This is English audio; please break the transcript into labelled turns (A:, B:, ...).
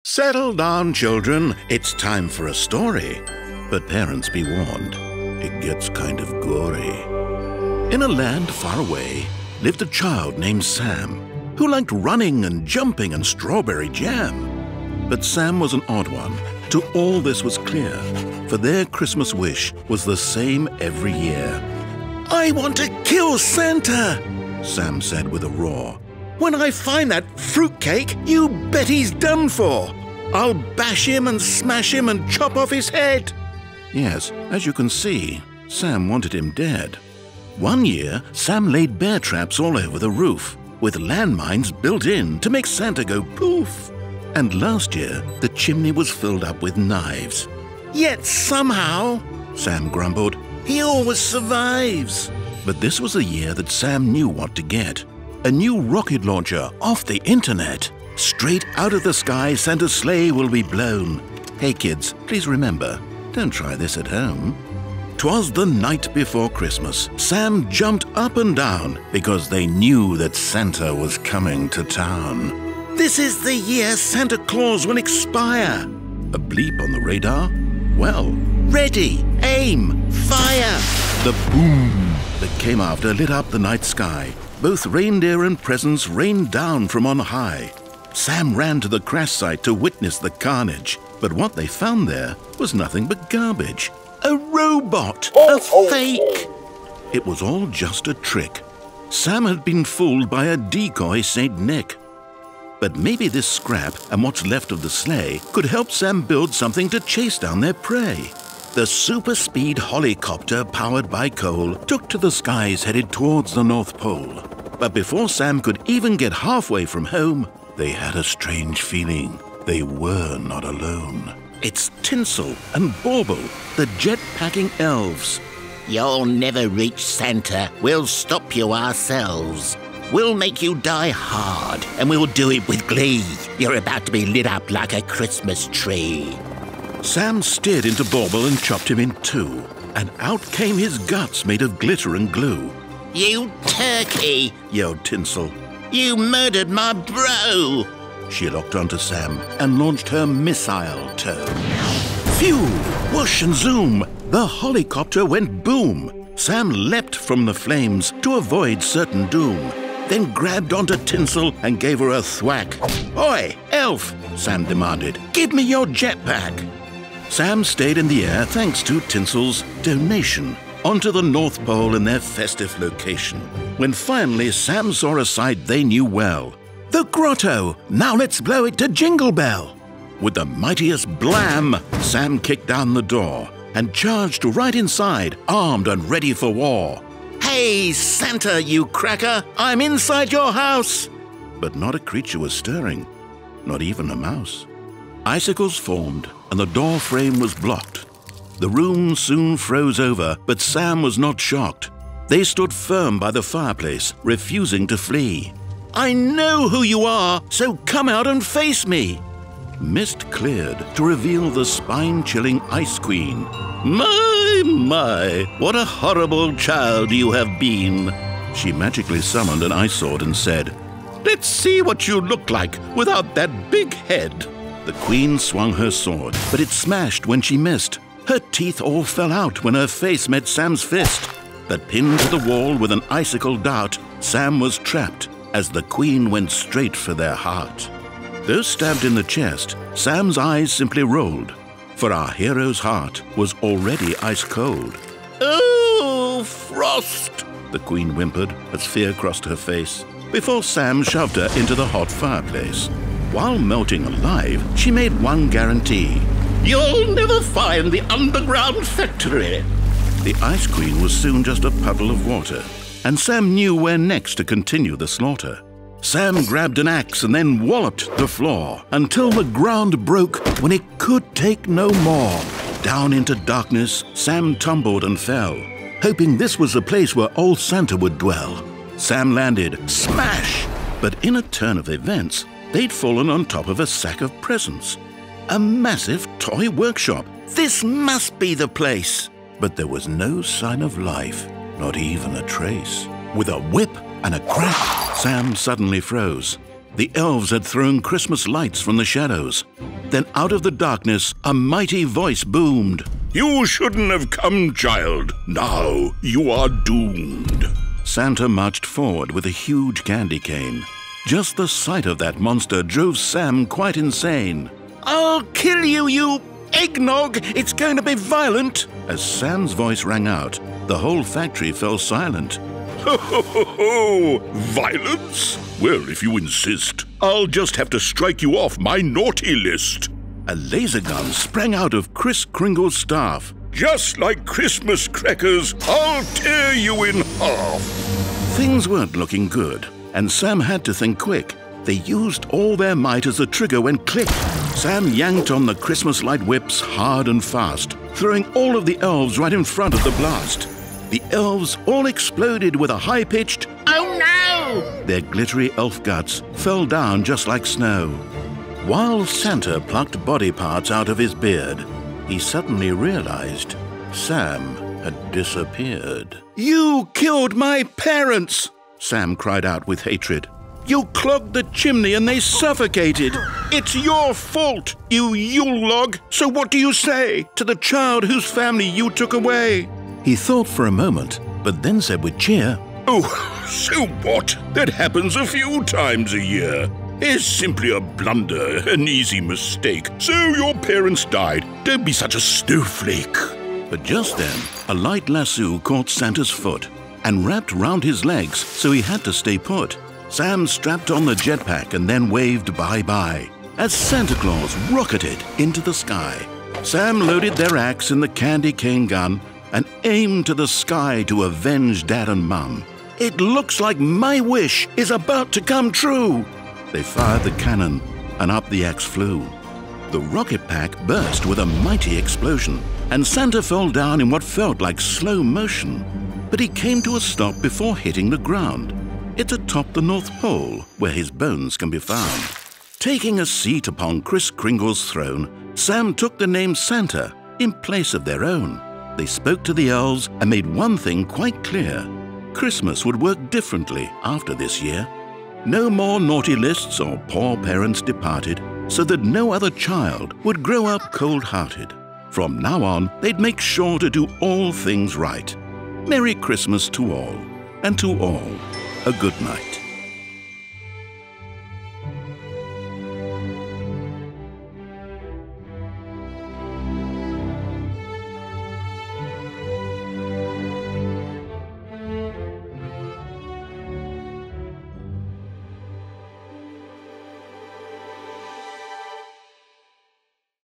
A: Settle down, children. It's time for a story. But parents, be warned, it gets kind of gory. In a land far away lived a child named Sam, who liked running and jumping and strawberry jam. But Sam was an odd one. To all this was clear, for their Christmas wish was the same every year. "I want to kill Santa," Sam said with a roar. "When I find that fruitcake, you bet he's done for. I'll bash him and smash him and chop off his head." Yes, as you can see, Sam wanted him dead. One year, Sam laid bear traps all over the roof, with landmines built in to make Santa go poof. And last year, the chimney was filled up with knives. "Yet somehow," Sam grumbled, "he always survives." But this was the year that Sam knew what to get. A new rocket launcher off the internet. Straight out of the sky, Santa's sleigh will be blown. Hey kids, please remember, don't try this at home. 'Twas the night before Christmas. Sam jumped up and down because they knew that Santa was coming to town. "This is the year Santa Claus will expire." A bleep on the radar. Well, ready, aim, fire! The boom that came after lit up the night sky. Both reindeer and presents rained down from on high. Sam ran to the crash site to witness the carnage, but what they found there was nothing but garbage. A robot! A fake! It was all just a trick. Sam had been fooled by a decoy Saint Nick. But maybe this scrap and what's left of the sleigh could help Sam build something to chase down their prey. The super-speed helicopter powered by coal took to the skies headed towards the North Pole. But before Sam could even get halfway from home, they had a strange feeling. They were not alone. It's Tinsel and Bauble, the jet-packing elves.
B: "You'll never reach Santa. We'll stop you ourselves. We'll make you die hard, and we'll do it with glee. You're about to be lit up like a Christmas tree."
A: Sam steered into Bauble and chopped him in two, and out came his guts made of glitter and glue.
B: "You turkey!"
A: yelled Tinsel.
B: "You murdered my bro!"
A: She locked onto Sam and launched her missile toe. Phew! Whoosh and zoom! The helicopter went boom. Sam leapt from the flames to avoid certain doom, then grabbed onto Tinsel and gave her a thwack. "Oi, elf!" Sam demanded. "Give me your jetpack!" Sam stayed in the air thanks to Tinsel's donation onto the North Pole in their festive location. When finally Sam saw a sight they knew well. The grotto! Now let's blow it to Jingle Bell! With the mightiest blam, Sam kicked down the door and charged right inside, armed and ready for war. "Hey, Santa, you cracker! I'm inside your house!" But not a creature was stirring, not even a mouse. Icicles formed, and the door frame was blocked. The room soon froze over, but Sam was not shocked. They stood firm by the fireplace, refusing to flee. "I know who you are, so come out and face me!" Mist cleared to reveal the spine-chilling Ice Queen. My, what a horrible child you have been!" She magically summoned an ice sword and said, "Let's see what you look like without that big head." The queen swung her sword, but it smashed when she missed. Her teeth all fell out when her face met Sam's fist. But pinned to the wall with an icicle dart, Sam was trapped as the queen went straight for their heart. Though stabbed in the chest, Sam's eyes simply rolled, for our hero's heart was already ice cold. "Oh, frost!" the queen whimpered as fear crossed her face, before Sam shoved her into the hot fireplace. While melting alive, she made one guarantee. "You'll never find the underground factory." The Ice Queen was soon just a puddle of water, and Sam knew where next to continue the slaughter. Sam grabbed an axe and then walloped the floor until the ground broke when it could take no more. Down into darkness, Sam tumbled and fell, hoping this was the place where old Santa would dwell. Sam landed, smash! But in a turn of events, they'd fallen on top of a sack of presents. A massive toy workshop. This must be the place. But there was no sign of life, not even a trace. With a whip and a crack, Sam suddenly froze. The elves had thrown Christmas lights from the shadows. Then out of the darkness, a mighty voice boomed. "You shouldn't have come, child. Now you are doomed." Santa marched forward with a huge candy cane. Just the sight of that monster drove Sam quite insane. "I'll kill you, you eggnog! It's going to be violent!" As Sam's voice rang out, the whole factory fell silent. "Ho, ho, ho, ho! Violence? Well, if you insist, I'll just have to strike you off my naughty list." A laser gun sprang out of Kris Kringle's staff. "Just like Christmas crackers, I'll tear you in half." Things weren't looking good, and Sam had to think quick. They used all their might as the trigger went click. Sam yanked on the Christmas light whips hard and fast, throwing all of the elves right in front of the blast. The elves all exploded with a high-pitched, "Oh no!" Their glittery elf guts fell down just like snow. While Santa plucked body parts out of his beard, he suddenly realized Sam had disappeared. "You killed my parents!" Sam cried out with hatred. "You clogged the chimney and they suffocated. It's your fault, you Yule log. So what do you say to the child whose family you took away?" He thought for a moment, but then said with cheer, "Oh, so what? That happens a few times a year. It's simply a blunder, an easy mistake. So your parents died. Don't be such a snowflake." But just then, a light lasso caught Santa's foot and wrapped round his legs, so he had to stay put. Sam strapped on the jetpack and then waved bye-bye as Santa Claus rocketed into the sky. Sam loaded their axe in the candy cane gun and aimed to the sky to avenge Dad and Mum. "It looks like my wish is about to come true." They fired the cannon, and up the axe flew. The rocket pack burst with a mighty explosion, and Santa fell down in what felt like slow motion. But he came to a stop before hitting the ground. It's atop the North Pole, where his bones can be found. Taking a seat upon Kris Kringle's throne, Sam took the name Santa in place of their own. They spoke to the elves and made one thing quite clear. Christmas would work differently after this year. No more naughty lists or poor parents departed, so that no other child would grow up cold-hearted. From now on, they'd make sure to do all things right. Merry Christmas to all, and to all, a good night.